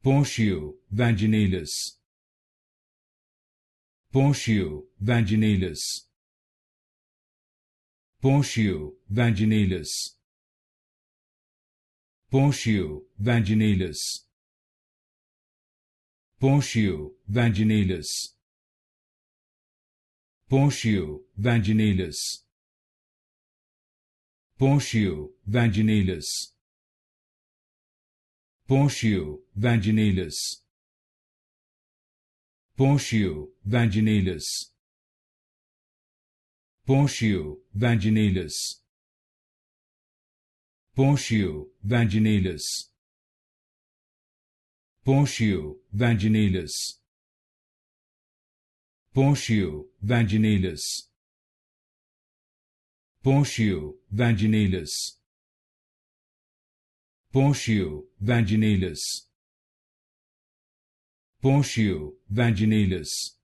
Portio Vaginalis. Portio Vaginalis. Portio Vaginalis. Portio Vaginalis. Portio Vaginalis. Portio Vaginalis. Portio Vaginalis. Portio Vaginalis. Portio Vaginalis. Portio Vaginalis. Portio Vaginalis. Portio Vaginalis. Portio Vaginalis. Portio Vaginalis. Portio Vaginalis. Portio Vaginalis.